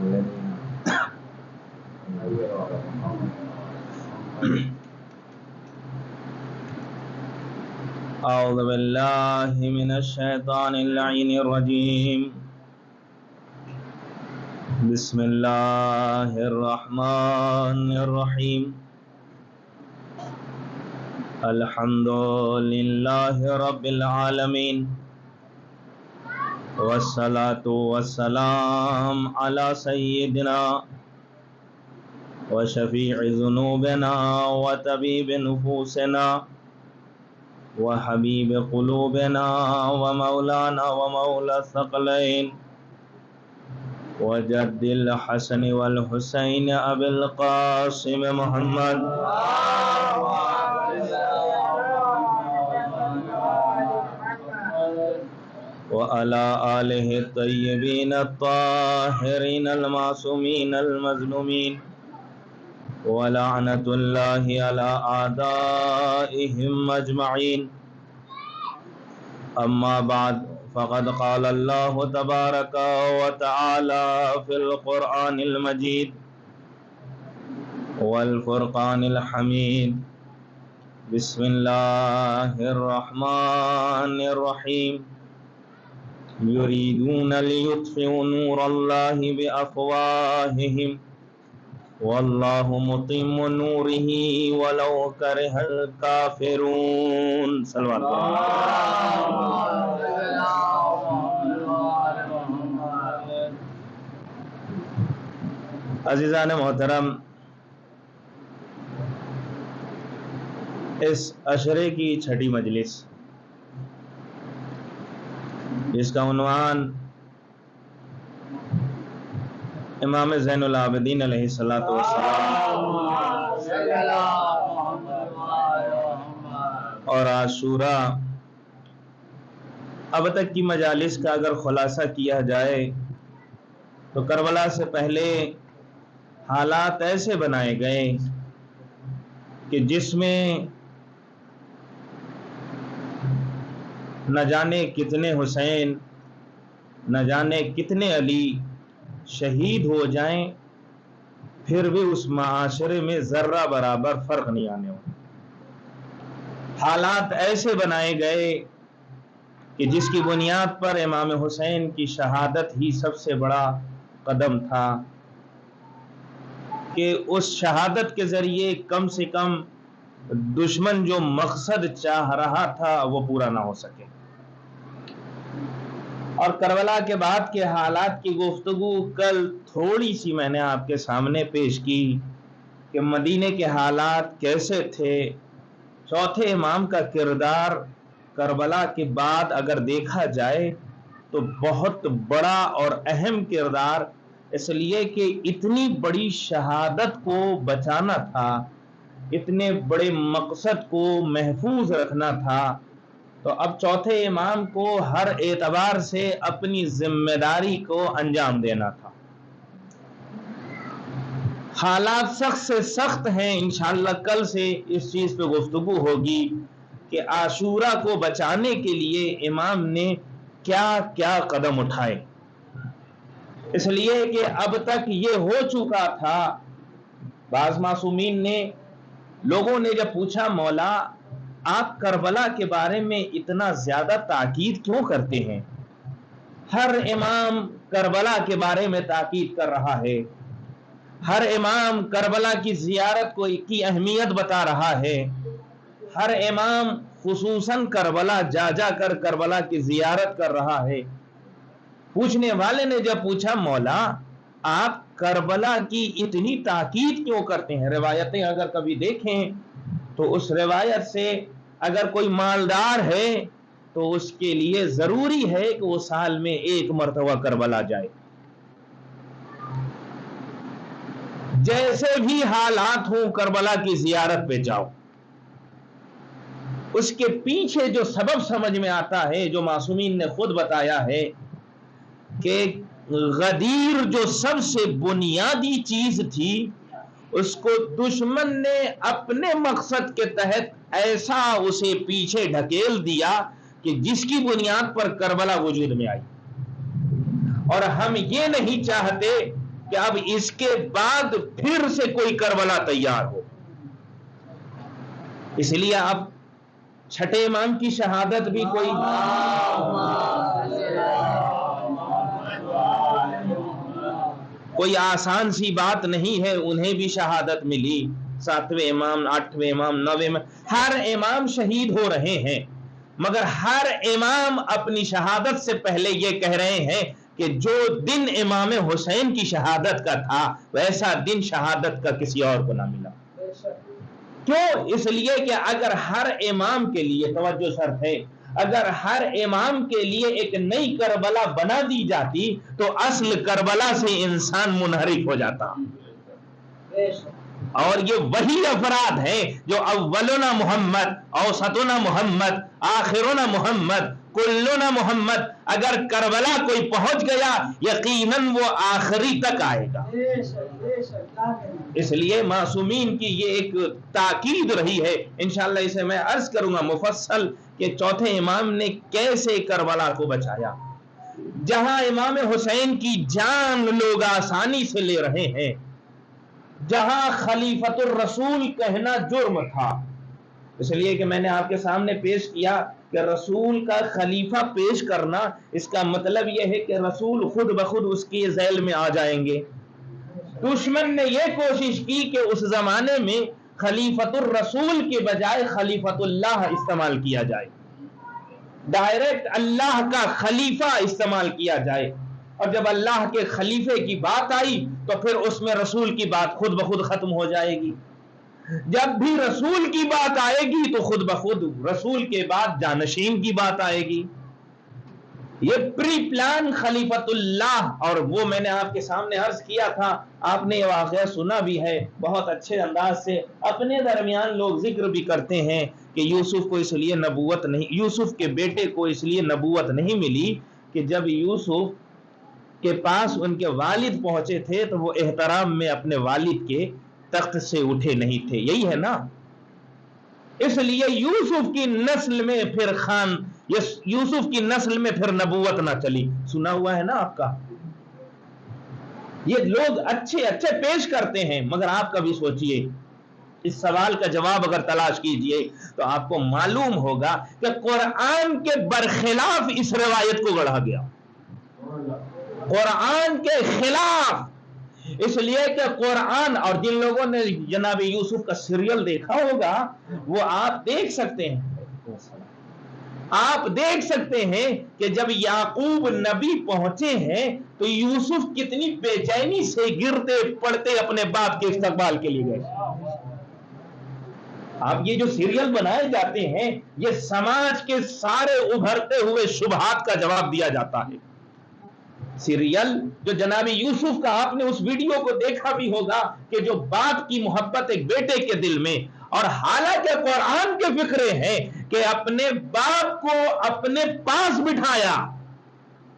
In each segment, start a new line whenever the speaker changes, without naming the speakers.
أعوذ بالله من الشيطان اللعين الرجيم. بسم الله الرحمن الرحيم. الحمد لله رب العالمين، والصلاة والسلام على سيدنا وشفيع ذنوبنا وطبيب نفوسنا وحبيب قلوبنا ومولانا ومولى الثقلين وجد الحسن والحسين أبي القاسم محمد وعلى آله الطيبين الطاهرين المعصومين المظلومين، ولعنة الله على أعدائهم أجمعين. أما بعد، فقد قال الله تبارك وتعالى في القرآن المجيد والفرقان الحميد. بسم الله الرحمن الرحيم. يريدون ليطفئوا نور الله بأفواههم والله متم نوره ولو كره الكافرون. صلوات عزیزان محترم، اس عشرے کی چھٹی مجلس جس کا عنوان امام زین العابدین علیہ الصلوۃ والسلام اور عاشورہ، اب تک کی مجالس کا اگر خلاصہ کیا جائے تو کربلا سے پہلے حالات ایسے بنائے گئے کہ جس میں نہ جانے کتنے حسین، نہ جانے کتنے علی شہید ہو جائیں، پھر بھی اس معاشرے میں ذرہ برابر فرق نہیں آنے والا. حالات ایسے بنائے گئے کہ جس کی بنیاد پر امام حسین کی شہادت ہی سب سے بڑا قدم تھا کہ اس شہادت کے ذریعے کم سے کم دشمن جو مقصد چاہ رہا تھا وہ پورا نہ ہو سکے. اور کربلا کے بعد کے حالات کی گفتگو کل تھوڑی سی میں نے آپ کے سامنے پیش کی کہ مدینے کے حالات کیسے تھے. چوتھے امام کا کردار کربلا کے بعد اگر دیکھا جائے تو بہت بڑا اور اہم کردار، اس لیے کہ اتنی بڑی شہادت کو بچانا تھا، اتنے بڑے مقصد کو محفوظ رکھنا تھا. تو اب چوتھے امام کو ہر اعتبار سے اپنی ذمہ داری کو انجام دینا تھا. حالات سخت سے سخت ہیں. انشاءاللہ کل سے اس چیز پہ گفتگو ہوگی کہ عاشورہ کو بچانے کے لیے امام نے کیا کیا قدم اٹھائے. اس لیے کہ اب تک یہ ہو چکا تھا. بعض معصومین نے، لوگوں نے جب پوچھا مولا آپ کربلا کے بارے میں اتنا زیادہ تاکید کیوں کرتے ہیں؟ ہر امام کربلا کے بارے میں تاکید کر رہا ہے، ہر امام کربلا کی زیارت کی اہمیت بتا رہا ہے، ہر امام خصوصاً کربلا جا کر کربلا کی زیارت کر رہا ہے. پوچھنے والے نے جب پوچھا مولا آپ کربلا کی اتنی تاکید کیوں کرتے ہیں؟ روایتیں اگر کبھی دیکھیں تو اس روایت سے اگر کوئی مالدار ہے تو اس کے لیے ضروری ہے کہ وہ سال میں ایک مرتبہ کربلا جائے. جیسے بھی حالات ہوں کربلا کی زیارت پہ جاؤ. اس کے پیچھے جو سبب سمجھ میں آتا ہے، جو معصومین نے خود بتایا ہے کہ غدیر جو سب سے بنیادی چیز تھی اس کو دشمن نے اپنے مقصد کے تحت ایسا اسے پیچھے ڈھکیل دیا کہ جس کی بنیاد پر کربلا وجود میں آئی. اور ہم یہ نہیں چاہتے کہ اب اس کے بعد پھر سے کوئی کربلا تیار ہو. اس لیے اب چھٹے امام کی شہادت بھی کوئی آسان سی بات نہیں ہے. انہیں بھی شہادت ملی. 7ویں امام, 8ویں امام, 9ویں امام, ہر امام شہید ہو رہے ہیں, مگر ہر امام اپنی شہادت سے پہلے یہ کہہ رہے ہیں کہ جو دن امام حسین کی شہادت کا تھا ویسا دن شہادت کا کسی اور کو نہ ملا. کیوں؟ اس لیے کہ اگر ہر امام کے لیے, توجہ شرط ہے, اگر ہر امام کے لیے ایک نئی کربلا بنا دی جاتی تو اصل کربلا سے انسان منحرف ہو جاتا. اور یہ وہی افراد ہیں جو اولنا محمد, اوسطنا محمد, آخرنا محمد, کلنا محمد. اگر کربلا کوئی پہنچ گیا یقیناً وہ آخری تک آئے گا. اس لیے معصومین کی یہ ایک تاکید رہی ہے. انشاءاللہ اسے میں عرض کروں گا مفصل کہ چوتھے امام نے کیسے کربلا کو بچایا. جہاں امام حسین کی جان لوگ آسانی سے لے رہے ہیں, جہاں خلیفۃ الرسول کہنا جرم تھا, اس لیے کہ میں نے آپ کے سامنے پیش کیا کہ رسول کا خلیفہ پیش کرنا اس کا مطلب یہ ہے کہ رسول خود بخود اس کی ذیل میں آ جائیں گے. دشمن نے یہ کوشش کی کہ اس زمانے میں خلیفۃ الرسول کے بجائے خلیفۃ اللہ استعمال کیا جائے, ڈائریکٹ اللہ کا خلیفہ استعمال کیا جائے. اور جب اللہ کے خلیفے کی بات آئی تو پھر اس میں رسول کی بات خود بخود ختم ہو جائے گی. جب بھی رسول کی بات آئے گی تو خود بخود رسول کے بعد جانشین کی بات آئے گی. یہ پری پلان خلیفۃ اللہ. اور وہ میں نے آپ کے سامنے عرض کیا تھا, آپ نے یہ واقعہ سنا بھی ہے بہت اچھے انداز سے. اپنے درمیان لوگ ذکر بھی کرتے ہیں کہ یوسف کو اس لیے نبوت نہیں, یوسف کے بیٹے کو اس لیے نبوت نہیں ملی کہ جب یوسف کے پاس ان کے والد پہنچے تھے تو وہ احترام میں اپنے والد کے تخت سے اٹھے نہیں تھے. یہی ہے نا, اس لیے یوسف کی نسل میں پھر یوسف کی نسل میں پھر نبوت نہ چلی. سنا ہوا ہے نا آپ کا. یہ لوگ اچھے پیش کرتے ہیں, مگر آپ کبھی سوچئے, اس سوال کا جواب اگر تلاش کیجئے تو آپ کو معلوم ہوگا کہ قرآن کے برخلاف اس روایت کو گڑھا گیا, قرآن کے خلاف. اس لیے کہ قرآن, اور جن لوگوں نے جناب یوسف کا سیریل دیکھا ہوگا وہ آپ دیکھ سکتے ہیں کہ جب یعقوب نبی پہنچے ہیں تو یوسف کتنی بے چینی سے گرتے پڑتے اپنے باپ کے استقبال کے لیے گئے. اب یہ جو سیریل بنائے جاتے ہیں یہ سماج کے سارے ابھرتے ہوئے شبہات کا جواب دیا جاتا ہے. سیریل جو جناب یوسف کا, آپ نے اس ویڈیو کو دیکھا بھی ہوگا کہ جو باپ کی محبت ایک بیٹے کے دل میں, اور حالانکہ قرآن کے فقرے ہیں کہ اپنے باپ کو اپنے پاس بٹھایا,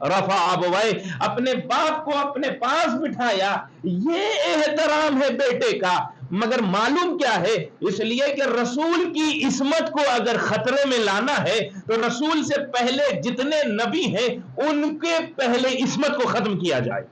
رفع ابویہ, اپنے باپ کو اپنے پاس بٹھایا, یہ احترام ہے بیٹے کا. مگر معلوم کیا ہے, اس لیے کہ رسول کی عصمت کو اگر خطرے میں لانا ہے تو رسول سے پہلے جتنے نبی ہیں ان کے پہلے عصمت کو ختم کیا جائے,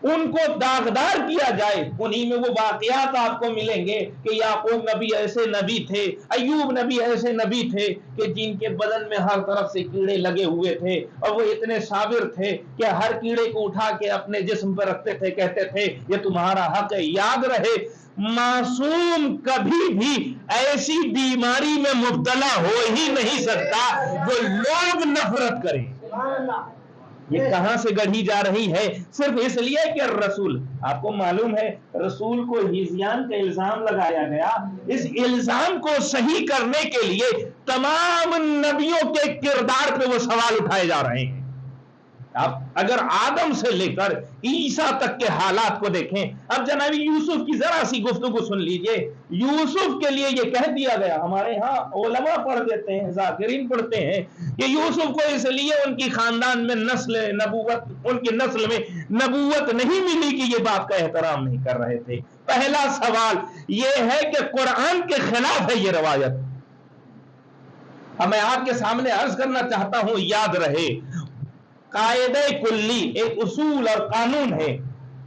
ان کو داغدار کیا جائے. انہی میں وہ واقعات آپ کو ملیں گے کہ یعقوب نبی ایسے نبی تھے, ایوب نبی ایسے نبی تھے کہ جن کے بدن میں ہر طرف سے کیڑے لگے ہوئے تھے, اور وہ اتنے صابر تھے کہ ہر کیڑے کو اٹھا کے اپنے جسم پر رکھتے تھے, کہتے تھے یہ تمہارا حق ہے. یاد رہے, معصوم کبھی بھی ایسی بیماری میں مبتلا ہو ہی نہیں سکتا جو لوگ نفرت کریں. یہ کہاں سے گڑھی جا رہی ہے؟ صرف اس لیے کہ رسول, آپ کو معلوم ہے رسول کو ہیزیان کا الزام لگایا گیا. اس الزام کو صحیح کرنے کے لیے تمام نبیوں کے کردار پہ وہ سوال اٹھائے جا رہے ہیں. آپ اگر آدم سے لے کر عیسیٰ تک کے حالات کو دیکھیں. اب جناب یوسف کی ذرا سی گفتگو سن لیجئے. یوسف کے لیے یہ کہہ دیا گیا, ہمارے ہاں علماء پڑھ دیتے ہیں, ذاکرین پڑھتے ہیں کہ یوسف کو اس لیے ان کی خاندان میں ان کی نسل میں نبوت نہیں ملی کہ یہ باپ کا احترام نہیں کر رہے تھے. پہلا سوال یہ ہے کہ قرآن کے خلاف ہے یہ روایت. اب میں آپ کے سامنے عرض کرنا چاہتا ہوں, یاد رہے, قاعدہ کلی ایک اصول اور قانون ہے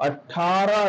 18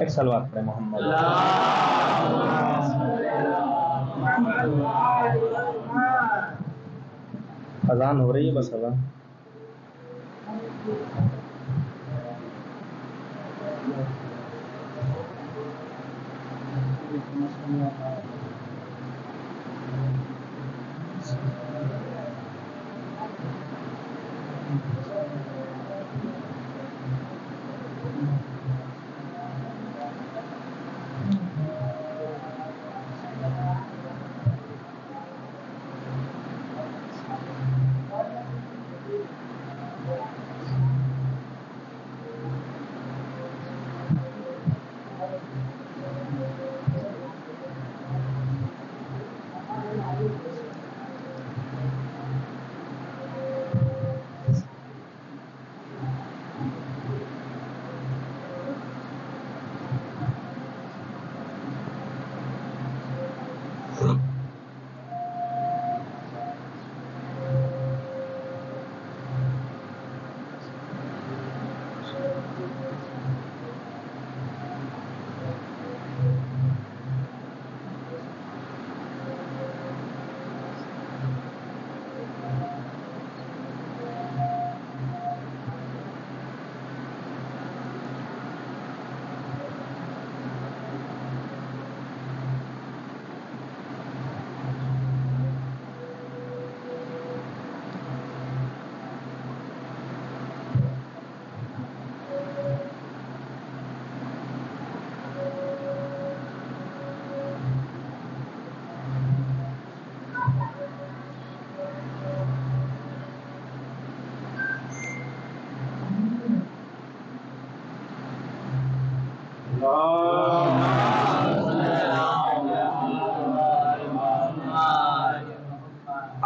ایک صلوات پڑھیں محمد. اذان ہو رہی ہے، بس اذان.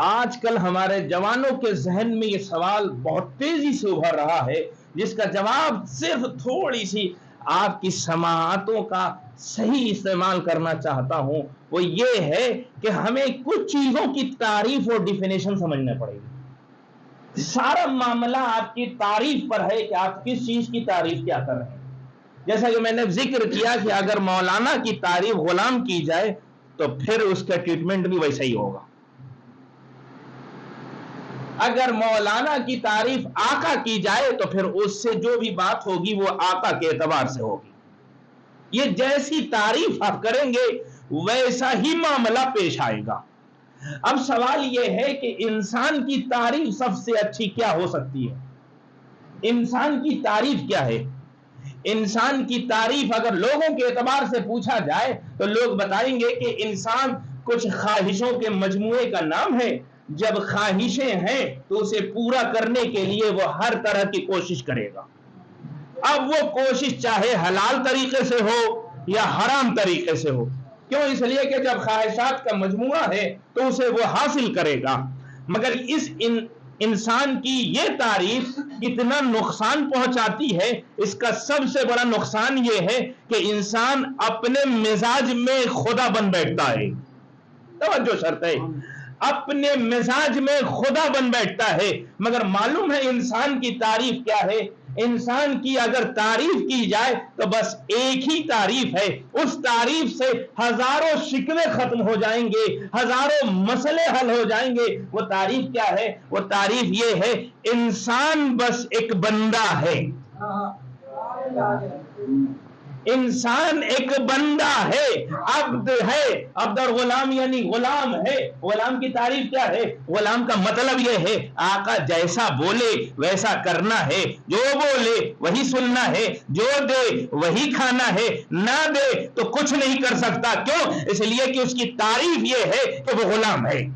آج کل ہمارے جوانوں کے ذہن میں یہ سوال بہت تیزی سے ابھر رہا ہے، جس کا جواب صرف تھوڑی سی آپ کی سماعتوں کا صحیح استعمال کرنا چاہتا ہوں. وہ یہ ہے کہ ہمیں کچھ چیزوں کی تعریف اور ڈیفینیشن سمجھنا پڑے گی. سارا معاملہ آپ کی تعریف پر ہے کہ آپ کس چیز کی تعریف کیا کر رہے ہیں. جیسا کہ میں نے ذکر کیا کہ اگر مولانا کی تعریف غلام کی جائے تو پھر اس کا ٹریٹمنٹ بھی ویسا ہی ہوگا. اگر مولانا کی تعریف آقا کی جائے تو پھر اس سے جو بھی بات ہوگی وہ آقا کے اعتبار سے ہوگی. یہ جیسی تعریف آپ کریں گے ویسا ہی معاملہ پیش آئے گا. اب سوال یہ ہے کہ انسان کی تعریف سب سے اچھی کیا ہو سکتی ہے؟ انسان کی تعریف کیا ہے؟ انسان کی تعریف اگر لوگوں کے اعتبار سے پوچھا جائے تو لوگ بتائیں گے کہ انسان کچھ خواہشوں کے مجموعے کا نام ہے. جب خواہشیں ہیں تو اسے پورا کرنے کے لیے وہ ہر طرح کی کوشش کرے گا. اب وہ کوشش چاہے حلال طریقے سے ہو یا حرام طریقے سے ہو. کیوں؟ اس لیے کہ جب خواہشات کا مجموعہ ہے تو اسے وہ حاصل کرے گا. مگر اس انسان کی یہ تعریف کتنا نقصان پہنچاتی ہے. اس کا سب سے بڑا نقصان یہ ہے کہ انسان اپنے مزاج میں خدا بن بیٹھتا ہے. توجہ شرط ہے، اپنے مزاج میں خدا بن بیٹھتا ہے. مگر معلوم ہے انسان کی تعریف کیا ہے؟ انسان کی اگر تعریف کی جائے تو بس ایک ہی تعریف ہے. اس تعریف سے ہزاروں شکوے ختم ہو جائیں گے، ہزاروں مسئلے حل ہو جائیں گے. وہ تعریف کیا ہے؟ وہ تعریف یہ ہے انسان بس ایک بندہ ہے. انسان ایک بندہ ہے، عبد ہے. عبد اور غلام یعنی غلام ہے. غلام کی تعریف کیا ہے؟ غلام کا مطلب یہ ہے آقا جیسا بولے ویسا کرنا ہے، جو بولے وہی سننا ہے، جو دے وہی کھانا ہے، نہ دے تو کچھ نہیں کر سکتا. کیوں؟ اس لیے کہ اس کی تعریف یہ ہے کہ وہ غلام ہے.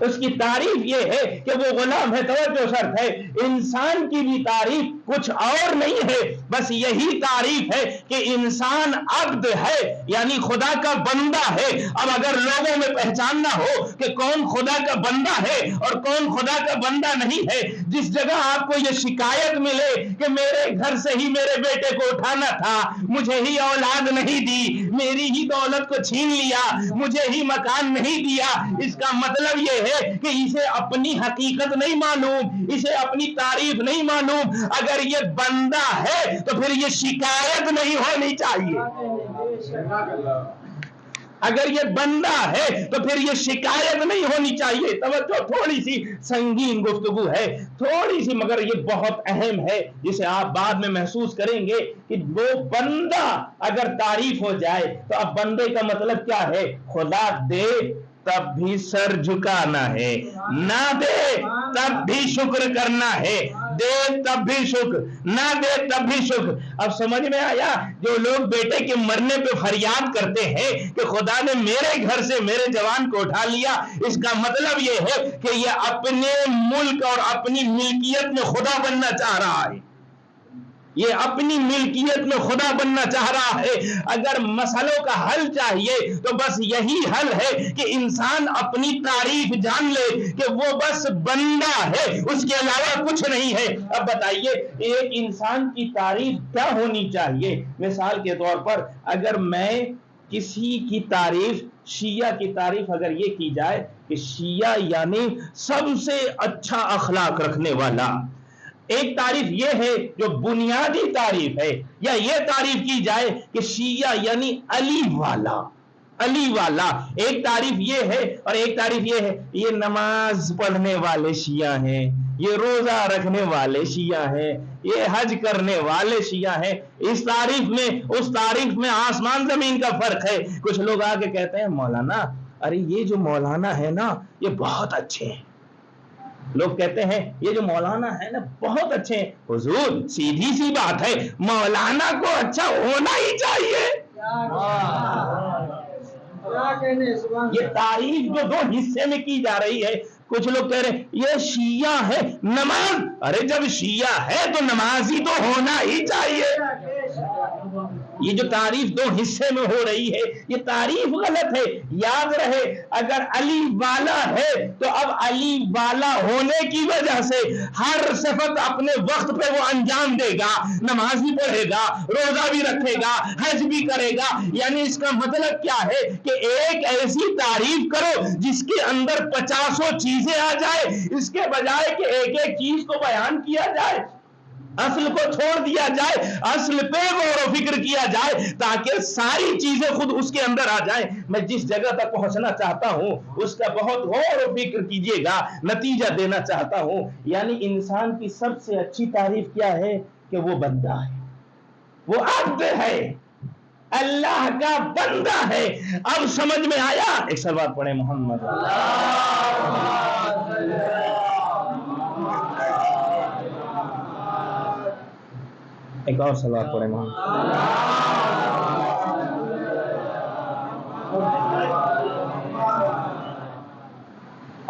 اس کی تعریف یہ ہے کہ وہ غلام ہے. توجہ شرط ہے، انسان کی بھی تعریف کچھ اور نہیں ہے، بس یہی تعریف ہے کہ انسان عبد ہے یعنی خدا کا بندہ ہے. اب اگر لوگوں میں پہچاننا ہو کہ کون خدا کا بندہ ہے اور کون خدا کا بندہ نہیں ہے، جس جگہ آپ کو یہ شکایت ملے کہ میرے گھر سے ہی میرے بیٹے کو اٹھانا تھا، مجھے ہی اولاد نہیں دی، میری ہی دولت کو چھین لیا، مجھے ہی مکان نہیں دیا، اس کا مطلب یہ ہے کہ اسے اپنی حقیقت نہیں معلوم، اسے اپنی تعریف نہیں معلوم۔ اگر یہ بندہ ہے تو پھر یہ شکایت نہیں ہونی چاہیے، اگر یہ بندہ ہے تو پھر یہ شکایت نہیں ہونی چاہیے۔ توجہ، تھوڑی سی سنگین گفتگو ہے، تھوڑی سی، مگر یہ بہت اہم ہے، جسے آپ بعد میں محسوس کریں گے کہ وہ بندہ اگر تعریف ہو جائے تو اب بندے کا مطلب کیا ہے؟ خدا دے تب بھی سر جھکانا ہے، نہ دے تب بھی شکر کرنا ہے، دے تب بھی شکر، نہ دے تب بھی شکر۔ اب سمجھ میں آیا؟ جو لوگ بیٹے کے مرنے پہ فریاد کرتے ہیں کہ خدا نے میرے گھر سے میرے جوان کو اٹھا لیا، اس کا مطلب یہ ہے کہ یہ اپنے ملک اور اپنی ملکیت میں خدا بننا چاہ رہا ہے، یہ اپنی ملکیت میں خدا بننا چاہ رہا ہے۔ اگر مسئلوں کا حل چاہیے تو بس یہی حل ہے کہ انسان اپنی تعریف جان لے کہ وہ بس بندہ ہے، اس کے علاوہ کچھ نہیں ہے۔ اب بتائیے ایک انسان کی تعریف کیا ہونی چاہیے؟ مثال کے طور پر اگر میں کسی کی تعریف، شیعہ کی تعریف اگر یہ کی جائے کہ شیعہ یعنی سب سے اچھا اخلاق رکھنے والا، ایک تعریف یہ ہے جو بنیادی تعریف ہے، یا یہ تعریف کی جائے کہ شیعہ یعنی علی والا، علی والا، ایک تعریف یہ ہے، اور ایک تعریف یہ ہے یہ نماز پڑھنے والے شیعہ ہیں، یہ روزہ رکھنے والے شیعہ ہیں، یہ حج کرنے والے شیعہ ہیں۔ اس تعریف میں اس تعریف میں آسمان زمین کا فرق ہے۔ کچھ لوگ آ کے کہتے ہیں مولانا، ارے یہ جو مولانا ہے نا یہ بہت اچھے ہیں، لوگ کہتے ہیں یہ جو مولانا ہے نا بہت اچھے ہیں۔ حضور سیدھی سی بات ہے، مولانا کو اچھا ہونا ہی چاہیے۔ یہ تعریف جو دو حصے میں کی جا رہی ہے، کچھ لوگ کہہ رہے ہیں یہ شیعہ ہے نماز، ارے جب شیعہ ہے تو نمازی تو ہونا ہی چاہیے۔ یہ جو تعریف دو حصے میں ہو رہی ہے یہ تعریف غلط ہے۔ یاد رہے اگر علی والا ہے تو اب علی والا ہونے کی وجہ سے ہر صفت اپنے وقت پہ وہ انجام دے گا، نماز بھی پڑھے گا، روزہ بھی رکھے گا، حج بھی کرے گا۔ یعنی اس کا مطلب کیا ہے کہ ایک ایسی تعریف کرو جس کے اندر 50 چیزیں آ جائے، اس کے بجائے کہ ایک ایک چیز کو بیان کیا جائے، اصل کو چھوڑ دیا جائے، اصل پہ غور و فکر کیا جائے تاکہ ساری چیزیں خود اس کے اندر آ جائیں۔ میں جس جگہ تک پہنچنا چاہتا ہوں اس کا بہت غور و فکر کیجئے گا، نتیجہ دینا چاہتا ہوں۔ یعنی انسان کی سب سے اچھی تعریف کیا ہے کہ وہ بندہ ہے، وہ عبد ہے، اللہ کا بندہ ہے۔ اب سمجھ میں آیا؟ ایک سلوات پڑھیں محمد۔ ایک اور سلوات پڑھیں محمد۔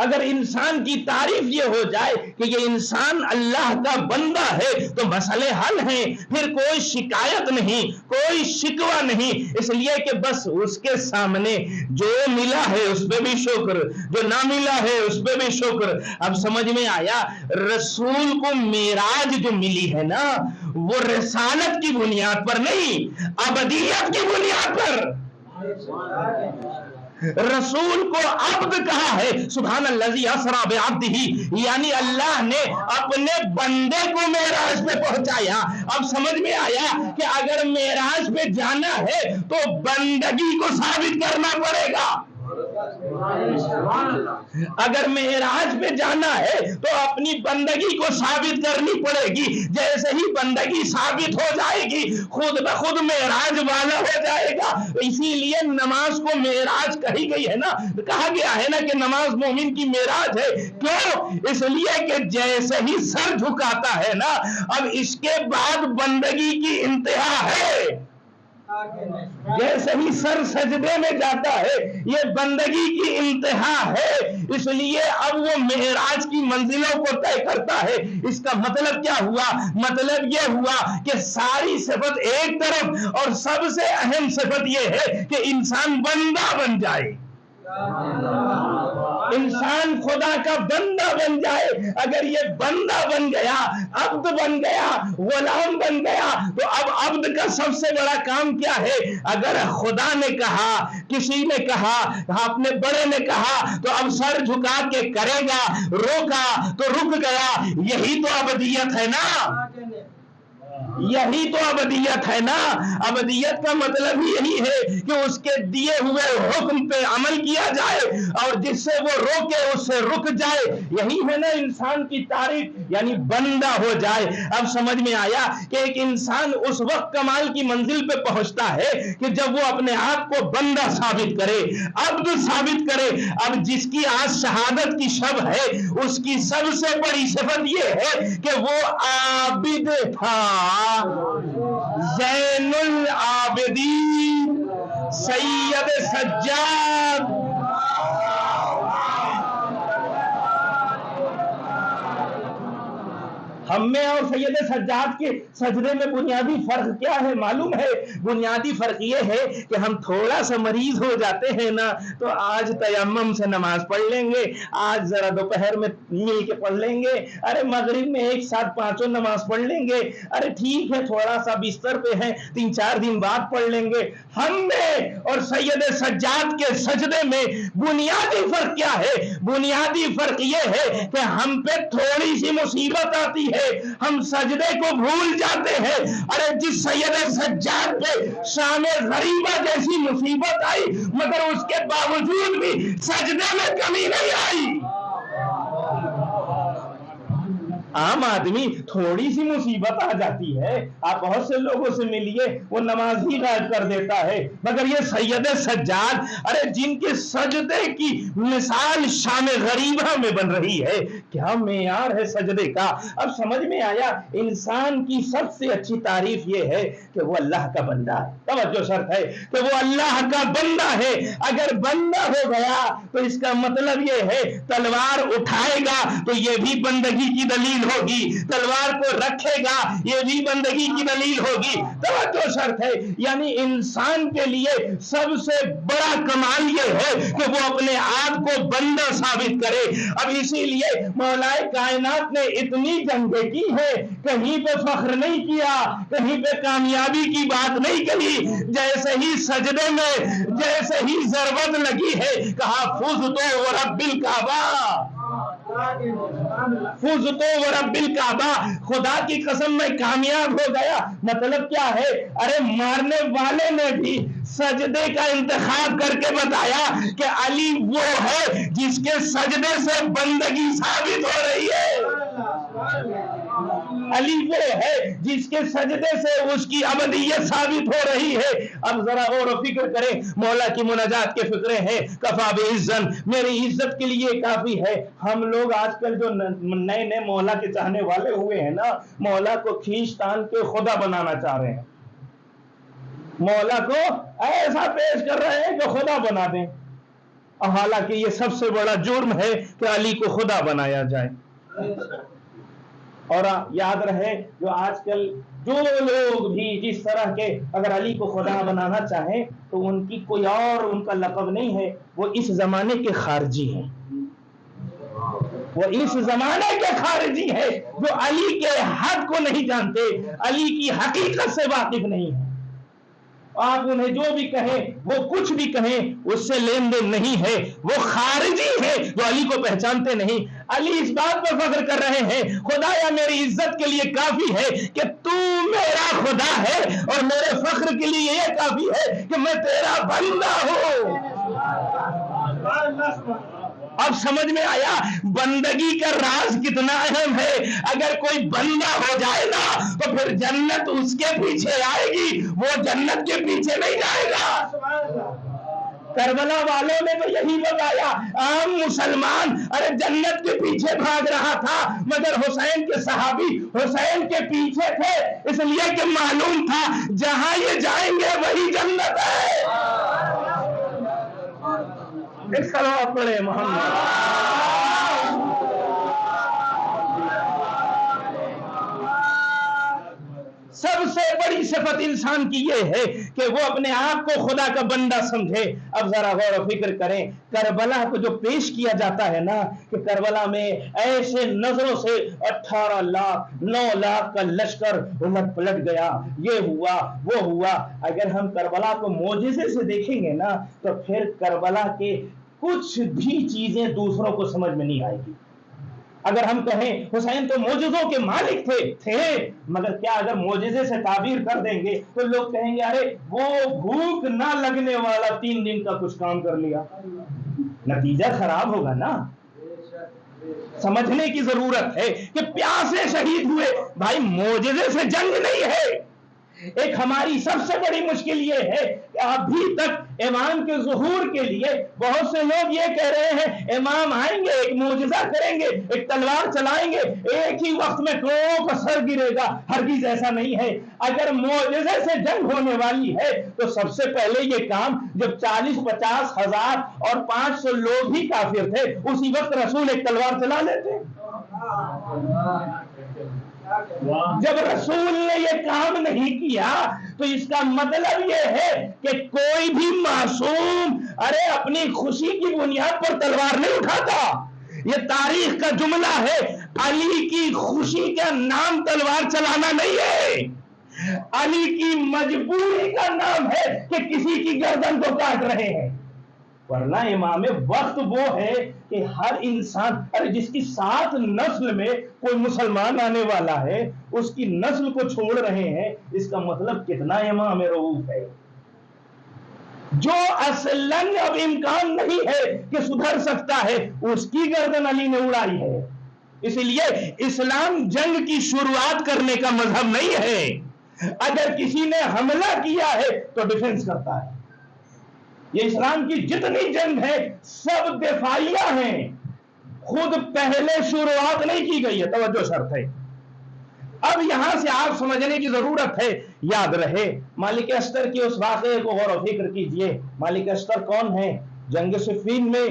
اگر انسان کی تعریف یہ ہو جائے کہ یہ انسان اللہ کا بندہ ہے تو مسئلے حل ہیں، پھر کوئی شکایت نہیں، کوئی شکوہ نہیں، اس لیے کہ بس اس کے سامنے جو ملا ہے اس پہ بھی شکر، جو نہ ملا ہے اس پہ بھی شکر۔ اب سمجھ میں آیا؟ رسول کو معراج جو ملی ہے نا وہ رسالت کی بنیاد پر نہیں، ابدیت کی بنیاد پر۔ رسول کو عبد کہا ہے، سبحان الذی اسری بعبدہ، یعنی اللہ نے اپنے بندے کو معراج پہ پہنچایا۔ اب سمجھ میں آیا کہ اگر معراج پہ جانا ہے تو بندگی کو ثابت کرنا پڑے گا۔ اگر معراج پہ جانا ہے تو اپنی بندگی کو ثابت کرنی پڑے گی، جیسے ہی بندگی ثابت ہو جائے گی خود بخود معراج والا ہو جائے گا۔ اسی لیے نماز کو معراج کہی گئی ہے نا، کہا گیا ہے نا کہ نماز مومن کی معراج ہے۔ کیوں؟ اس لیے کہ جیسے ہی سر جھکاتا ہے نا اب اس کے بعد بندگی کی انتہا ہے، جیسے ہی سر سجدے میں جاتا ہے یہ بندگی کی انتہا ہے۔ اس لیے اب وہ معراج کی منزلوں کو طے کرتا ہے۔ اس کا مطلب کیا ہوا؟ مطلب یہ ہوا کہ ساری صفت ایک طرف، اور سب سے اہم صفت یہ ہے کہ انسان بندہ بن جائے۔ انسان خدا کا بندہ بن جائے. اگر یہ بندہ بن گیا, عبد بن گیا, غلام بن گیا, تو اب عبد کا سب سے بڑا کام کیا ہے؟ اگر خدا نے کہا, کسی نے کہا, اپنے بڑے نے کہا, تو اب سر جھکا کے کرے گا, روکا تو رک گیا. یہی تو ابدیت ہے نا, یہی تو ابدیت ہے نا. ابدیت کا مطلب یہی ہے کہ اس کے دیے ہوئے حکم پہ عمل کیا جائے اور جس سے وہ روکے اس سے رک جائے. یہی ہے نا انسان کی تعریف, یعنی بندہ ہو جائے. اب سمجھ میں آیا کہ ایک انسان اس وقت کمال کی منزل پہ پہنچتا ہے کہ جب وہ اپنے آپ کو بندہ ثابت کرے, عبد ثابت کرے. اب جس کی آج شہادت کی شب ہے, اس کی سب سے بڑی صفت یہ ہے کہ وہ عابد تھا, زین العابدین, سید سجاد. ہم میں اور سید سجاد کے سجدے میں بنیادی فرق کیا ہے معلوم ہے؟ بنیادی فرق یہ ہے کہ ہم تھوڑا سا مریض ہو جاتے ہیں نا, تو آج تیمم سے نماز پڑھ لیں گے, آج ذرا دوپہر میں مل کے پڑھ لیں گے, ارے مغرب میں ایک ساتھ پانچوں نماز پڑھ لیں گے, ارے ٹھیک ہے تھوڑا سا بستر پہ ہیں 3-4 دن بعد پڑھ لیں گے. ہم میں اور سید سجاد کے سجدے میں بنیادی فرق کیا ہے؟ بنیادی فرق یہ ہے کہ ہم پہ تھوڑی سی مصیبت آتی ہے, ہم سجدے کو بھول جاتے ہیں. ارے جس سید سجاد پہ شام غریبہ جیسی مصیبت آئی, مگر اس کے باوجود بھی سجدے میں کمی نہیں آئی. عام آدمی تھوڑی سی مصیبت آ جاتی ہے, آپ بہت سے لوگوں سے ملیے, وہ نماز ہی غائب کر دیتا ہے. مگر یہ سید سجاد, ارے جن کے سجدے کی مثال شام غریبہ میں بن رہی ہے, کیا معیار ہے سجدے کا. اب سمجھ میں آیا انسان کی سب سے اچھی تعریف یہ ہے کہ وہ اللہ کا بندہ ہے. توجہ شرط ہے کہ وہ اللہ کا بندہ ہے. اگر بندہ ہو گیا تو اس کا مطلب یہ ہے تلوار اٹھائے گا تو یہ بھی بندگی کی دلیل ہوگی, تلوار کو رکھے گا یہ بھی بندگی کی دلیل ہوگی. توجہ شرط ہے, یعنی انسان کے لیے سب سے بڑا کمال یہ ہے کہ وہ اپنے آپ کو بندہ ثابت کرے. اب اسی لیے مولا کائنات نے اتنی جنگیں کی ہے, کہیں پہ فخر نہیں کیا, کہیں پہ کامیابی کی بات نہیں کہی. جیسے ہی سجدے میں جیسے ہی ضرورت لگی ہے, کہا فزتو ورب الکعبہ, فزتو ورب الکعبہ, خدا کی قسم میں کامیاب ہو گیا. مطلب کیا ہے؟ ارے مارنے والے نے بھی سجدے کا انتخاب کر کے بتایا کہ علی وہ ہے جس کے سجدے سے بندگی ثابت ہو رہی ہے, علی وہ ہے جس کے سجدے سے اس کی ابدیت ثابت ہو رہی ہے. اب ذرا غور و فکر کریں, مولا کی مناجات کے فکرے ہیں, کفا بعزن, میری عزت کے لیے کافی ہے. ہم لوگ آج کل جو نئے نئے مولا کے چاہنے والے ہوئے ہیں نا, مولا کو کھینچ تان کے خدا بنانا چاہ رہے ہیں, مولا کو ایسا پیش کر رہے ہیں کہ خدا بنا دیں. حالانکہ یہ سب سے بڑا جرم ہے کہ علی کو خدا بنایا جائے. اور یاد رہے جو آج کل جو لوگ بھی جس طرح کے اگر علی کو خدا بنانا چاہیں تو ان کی کوئی اور ان کا لقب نہیں ہے, وہ اس زمانے کے خارجی ہیں, وہ اس زمانے کے خارجی ہیں جو علی کے حق کو نہیں جانتے, علی کی حقیقت سے واقف نہیں ہیں. آپ انہیں جو بھی کہیں, وہ کچھ بھی کہیں, اس سے لین دین نہیں ہے, وہ خارجی ہے جو علی کو پہچانتے نہیں. علی اس بات پر فخر کر رہے ہیں, خدایا میری عزت کے لیے کافی ہے کہ تو میرا خدا ہے, اور میرے فخر کے لیے یہ کافی ہے کہ میں تیرا بندہ ہوں. اب سمجھ میں آیا بندگی کا راز کتنا اہم ہے. اگر کوئی بندہ ہو جائے گا تو پھر جنت اس کے پیچھے آئے گی, وہ جنت کے پیچھے نہیں جائے گا. کربلا والوں نے تو یہی بتایا, عام مسلمان ارے جنت کے پیچھے بھاگ رہا تھا, مگر حسین کے صحابی حسین کے پیچھے تھے, اس لیے کہ معلوم تھا جہاں یہ جائیں گے وہی جنت ہے. صلوات پڑھے محمد. سب سے بڑی صفت انسان کی یہ ہے کہ وہ اپنے آپ کو خدا کا بندہ سمجھے. اب ذرا غور و فکر کریں, کربلا کو جو پیش کیا جاتا ہے نا, کہ کربلا میں ایسے نظروں سے 18 لاکھ 9 لاکھ کا لشکر الٹ پلٹ گیا, یہ ہوا وہ ہوا. اگر ہم کربلا کو معجزے سے دیکھیں گے نا تو پھر کربلا کے کچھ بھی چیزیں دوسروں کو سمجھ میں نہیں آئے گی. اگر ہم کہیں حسین تو معجزوں کے مالک تھے, مگر کیا اگر معجزے سے تعبیر کر دیں گے تو لوگ کہیں گے ارے وہ بھوک نہ لگنے والا 3 دن کا کچھ کام کر لیا, نتیجہ خراب ہوگا نا. سمجھنے کی ضرورت ہے کہ پیاسے شہید ہوئے. بھائی معجزے سے جنگ نہیں ہے. ایک ہماری سب سے بڑی مشکل یہ ہے کہ ابھی تک امام کے ظہور کے لیے بہت سے لوگ یہ کہہ رہے ہیں امام آئیں گے, ایک معجزہ کریں گے, ایک تلوار چلائیں گے, ایک ہی وقت میں کروڑوں کا سر گرے گا. ہرگز ایسا نہیں ہے. اگر معجزے سے جنگ ہونے والی ہے تو سب سے پہلے یہ کام جب 40-50 ہزار اور 500 لوگ ہی کافر تھے, اسی وقت رسول ایک تلوار چلا لیتے. جب رسول نے یہ کام نہیں کیا تو اس کا مطلب یہ ہے کہ کوئی بھی معصوم ارے اپنی خوشی کی بنیاد پر تلوار نہیں اٹھاتا. یہ تاریخ کا جملہ ہے. علی کی خوشی کا نام تلوار چلانا نہیں ہے, علی کی مجبوری کا نام ہے کہ کسی کی گردن کو کاٹ رہے ہیں. ورنہ امام وقت وہ ہے کہ ہر انسان, ارے جس کی 7 نسل میں کوئی مسلمان آنے والا ہے اس کی نسل کو چھوڑ رہے ہیں, اس کا مطلب کتنا امام رؤوف ہے. جو اصلاً اب امکان نہیں ہے کہ سدھر سکتا ہے, اس کی گردن علی نے اڑائی ہے. اس لیے اسلام جنگ کی شروعات کرنے کا مذہب نہیں ہے. اگر کسی نے حملہ کیا ہے تو ڈیفنس کرتا ہے. یہ اسلام کی جتنی جنگ ہے سب دفاعیہ ہیں, خود پہلے شروعات نہیں کی گئی ہے. توجہ شرط ہے. اب یہاں سے آپ سمجھنے کی ضرورت ہے. یاد رہے مالک اشتر کی اس واقعے کو غور و فکر کیجئے. مالک اشتر کون ہے؟ جنگ صفین میں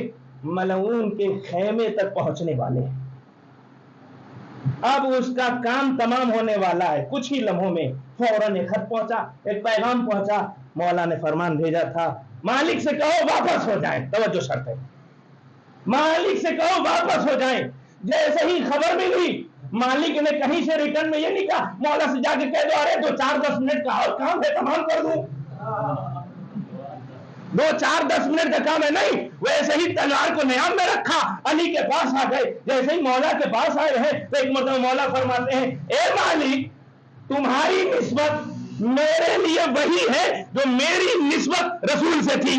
ملعون کے خیمے تک پہنچنے والے ہیں. اب اس کا کام تمام ہونے والا ہے. کچھ ہی لمحوں میں فوراً ایک خط پہنچا, ایک پیغام پہنچا. مولا نے فرمان بھیجا تھا مالک سے کہو واپس ہو جائیں. توجہ شرط ہے. مالک سے کہو واپس ہو جائیں. جیسے ہی خبر ملی مالک نے کہیں سے ریٹرن میں یہ نہیں کہا مولا سے جا کے کہہ دو ارے 2-4-10 منٹ کا اور کام ہے تمام کر دوں. 2-4-10 منٹ کا کام ہے, نہیں. ویسے ہی تلوار کو نیام میں رکھا, علی کے پاس آ گئے. جیسے ہی مولا کے پاس آئے ہیں تو ایک مرتبہ مولا فرماتے ہیں اے مالک تمہاری نسبت میرے لیے وہی ہے جو میری نسبت رسول سے تھی.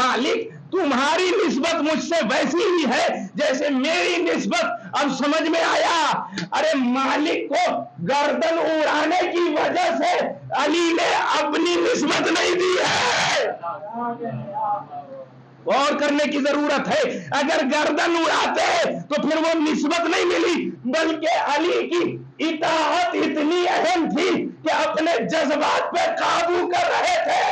مالک تمہاری نسبت مجھ سے ویسی ہی ہے جیسے میری نسبت. اب سمجھ میں آیا. ارے مالک کو گردن اڑانے کی وجہ سے علی نے اپنی نسبت نہیں دی ہے. غور کرنے کی ضرورت ہے. اگر گردن اڑاتے تو پھر وہ نسبت نہیں ملی, بلکہ علی کی اطاعت اتنی اہم تھی کہ اپنے جذبات پہ قابو کر رہے تھے.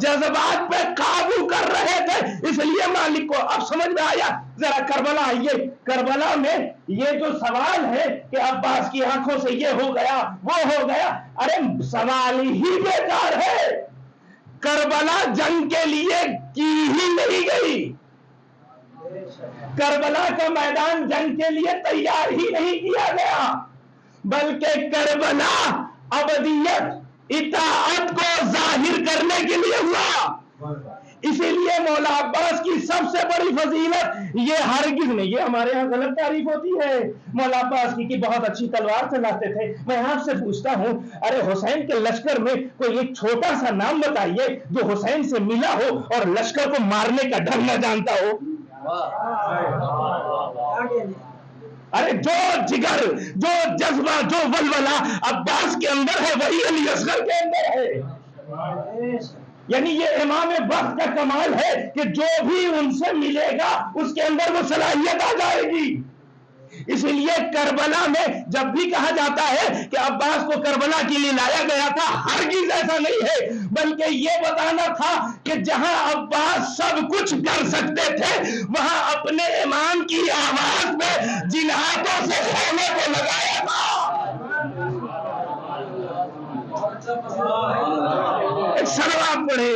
جذبات پہ قابو کر رہے تھے. اس لیے مالک کو اب سمجھ میں آیا. ذرا کربلا آئیے. کربلا میں یہ جو سوال ہے کہ عباس کی آنکھوں سے یہ ہو گیا وہ ہو گیا, ارے سوال ہی بیکار ہے. کربلا جنگ کے لیے کی ہی نہیں گئی. کربلا کا میدان جنگ کے لیے تیار ہی نہیں کیا گیا, بلکہ کربلا ابدیت اطاعت کو ظاہر کرنے کے لیے ہوا. اسی لیے مولا عباس کی سب سے بڑی فضیلت یہ ہرگز نہیں, یہ ہمارے یہاں غلط تعریف ہوتی ہے. مولا عباس کی بہت اچھی تلوار چلاتے تھے. میں آپ سے پوچھتا ہوں ارے حسین کے لشکر میں کوئی ایک چھوٹا سا نام بتائیے جو حسین سے ملا ہو اور لشکر کو مارنے کا ڈر نہ جانتا ہو. ارے جو جگر, جو جذبہ, جو ولولہ عباس کے اندر ہے وہی علی اصغر کے اندر ہے. یعنی یہ امام وقت کا کمال ہے کہ جو بھی ان سے ملے گا اس کے اندر وہ صلاحیت آ جائے گی. اس لیے کربلا میں جب بھی کہا جاتا ہے کہ عباس کو کربلا کے لیے لایا گیا تھا, ہرگز ایسا نہیں ہے, بلکہ یہ بتانا تھا کہ جہاں عباس سب کچھ کر سکتے تھے وہاں اپنے امام کی آواز میں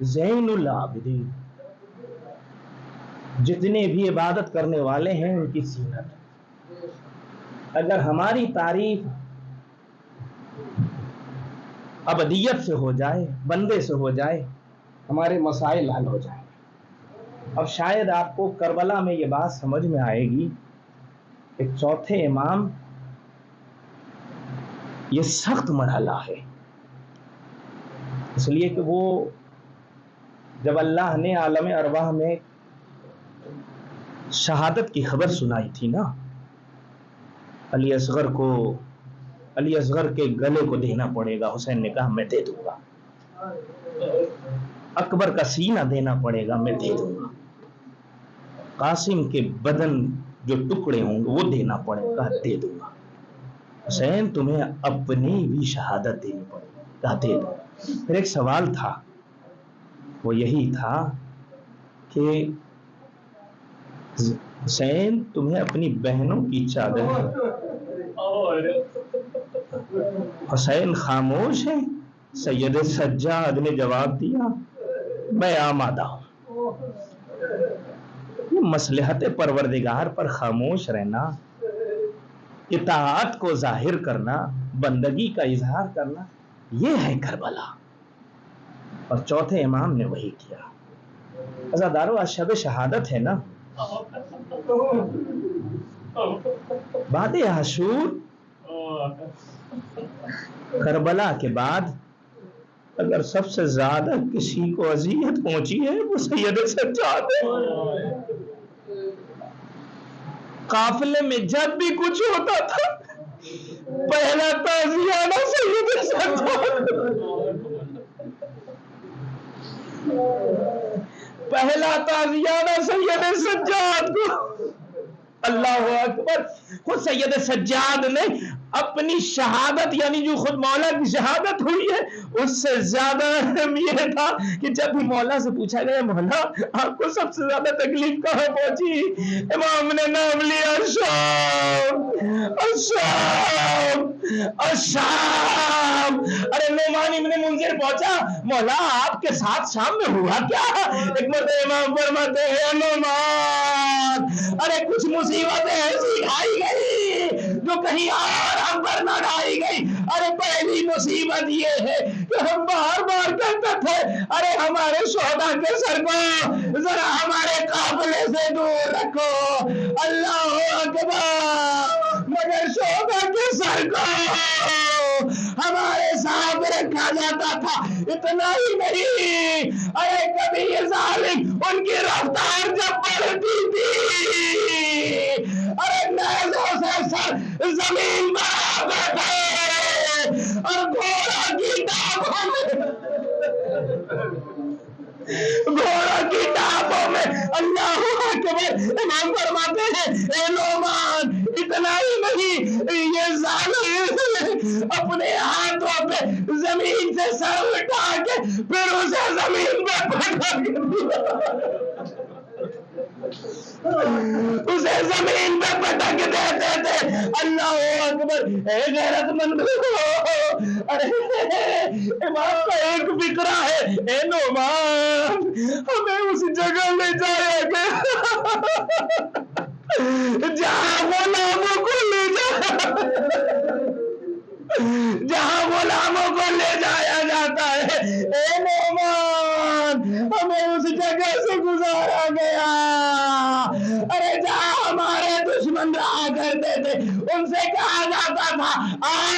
زین العابدین، جتنے بھی عبادت کرنے والے ہیں ان کی زینت۔ اگر ہماری تعریف ابدیت سے ہو جائے، بندے سے ہو جائے، ہمارے مسائل حل ہو جائیں۔ اب شاید آپ کو کربلا میں یہ بات سمجھ میں آئے گی، ایک چوتھے امام، یہ سخت مرحلہ ہے، اس لیے کہ وہ جب اللہ نے عالم ارواح میں شہادت کی خبر سنائی تھی نا، علی اصغر کو، علی اصغر کے گلے کو دینا پڑے گا، حسین نے کہا میں دے دوں گا، اکبر کا سینہ دینا پڑے گا، میں دے دوں گا، قاسم کے بدن جو ٹکڑے ہوں گے وہ دینا پڑے گا، دے دوں گا، حسین تمہیں اپنی بھی شہادت دینی پڑے گی، کہا دے دوں گا۔ پھر ایک سوال تھا، وہ یہی تھا کہ حسین تمہیں اپنی بہنوں کی چادر، حسین خاموش ہے؟ سید سجاد نے جواب دیا میں آمادہ ہوں۔ مصلحت پروردگار پر خاموش رہنا، اطاعت کو ظاہر کرنا، بندگی کا اظہار کرنا، یہ ہے کربلا، اور چوتھے امام نے وہی کیا۔ عزادارو آج شب شہادت ہے نا، بعد عاشور کربلا کے بعد اگر سب سے زیادہ کسی کو اذیت پہنچی ہے وہ سید سجاد ہے۔ قافلے میں جب بھی کچھ ہوتا تھا پہلا تعزیانہ سید سجاد، پہلا تعزیانہ سید سجاد کو۔ اللہ اکبر، خود سید سجاد نے اپنی شہادت، یعنی جو خود مولا کی شہادت ہوئی ہے اس سے زیادہ اہم یہ تھا کہ جب بھی مولا سے پوچھا گیا مولا آپ کو سب سے زیادہ تکلیف کہاں پہنچی، امام نے نام لیا شام، الشام، الشام۔ ارے نعمان ابن منذر پہنچا، مولا آپ کے ساتھ شام میں ہوا کیا؟ ایک مرتبہ امام فرماتے ہیں نعمان ارے کچھ مصیبتیں ایسی ڈھائی گئی جو کہیں اور ہم پر نہ ڈھائی گئی۔ ارے پہلی مصیبت یہ ہے کہ ہم بار بار کہتے تھے ارے ہمارے شہداء کے سر کو ذرا ہمارے قافلے سے دور رکھو، اللہ اکبر، مگر شہداء کے سر کو ہمارے ساتھ رکھا جاتا تھا۔ اتنا ہی نہیں، ارے کبھی یہ ظالم ان کی رفتار جب بڑھتی تھی ارے نیزوں سے سر زمین پر بیٹھے اور گھوڑا کی ٹانپوں میں اللہ اکبر، امام فرماتے ہیں اے نعمان اتنا ہی نہیں، یہ ظالم اپنے ہاتھوں پہ زمین سے سر اٹھا کے پھر اسے زمین پہ پٹک دیا، اسے زمین پہ پٹک دیتے تھے۔ اللہ اکبر، اے غیرت مند، ارے امام کا ایک فکرہ ہے، اے نعمان ہمیں اس جگہ لے جایا گیا جہاں غلاموں کو لے جایا جاتا ہے، اے نعمان ہمیں اس جگہ سے گزارا گیا ارے جہاں ہمارے دشمن رہا کرتے تھے، ان سے کہا جاتا تھا آؤ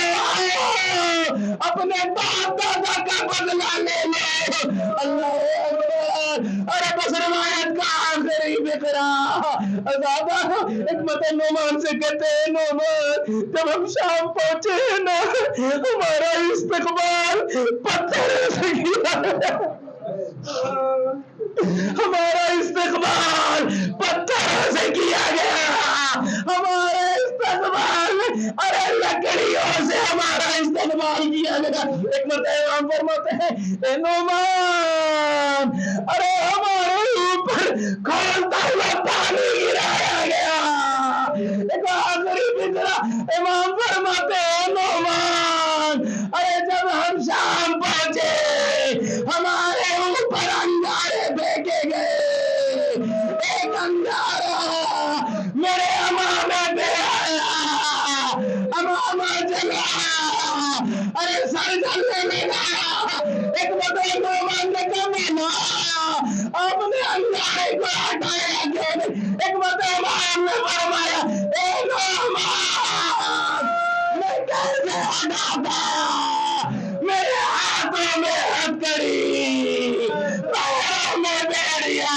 اپنے باپ دادا کا بدلہ لے لو۔ اللہ اکبر، ارے بس روایت کا آخری فقرہ عذابہ حکمت نعمان سے کہتے ہیں نعمان جب ہم شام پہنچے نا ہمارا استقبال پتھر سے کیا گیا، ہمارا استقبال پتھر سے کیا گیا، ہمارا استقبال ارے لکڑیوں سے ہمارا استقبال کیا گیا۔ ایک مرتبہ فرماتے ہیں اے نعمان ارے ہمارے اوپر کھولتا ہوا پانی گرایا گیا۔ ایک آخری فکرہ امام فرماتے ہیں نعمان ارے جب ہم شام پہنچے ہمارے اوپر میں ہتھکڑی، پاؤں میں بیڑیا،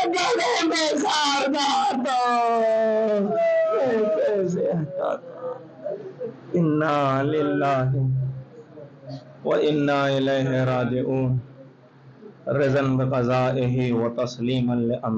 گلے میں خاردار تو کیسے ہٹاتا۔ انا للہ و انا الیہ راجعون، رضا بقضائہ و تسلیما لامرہ۔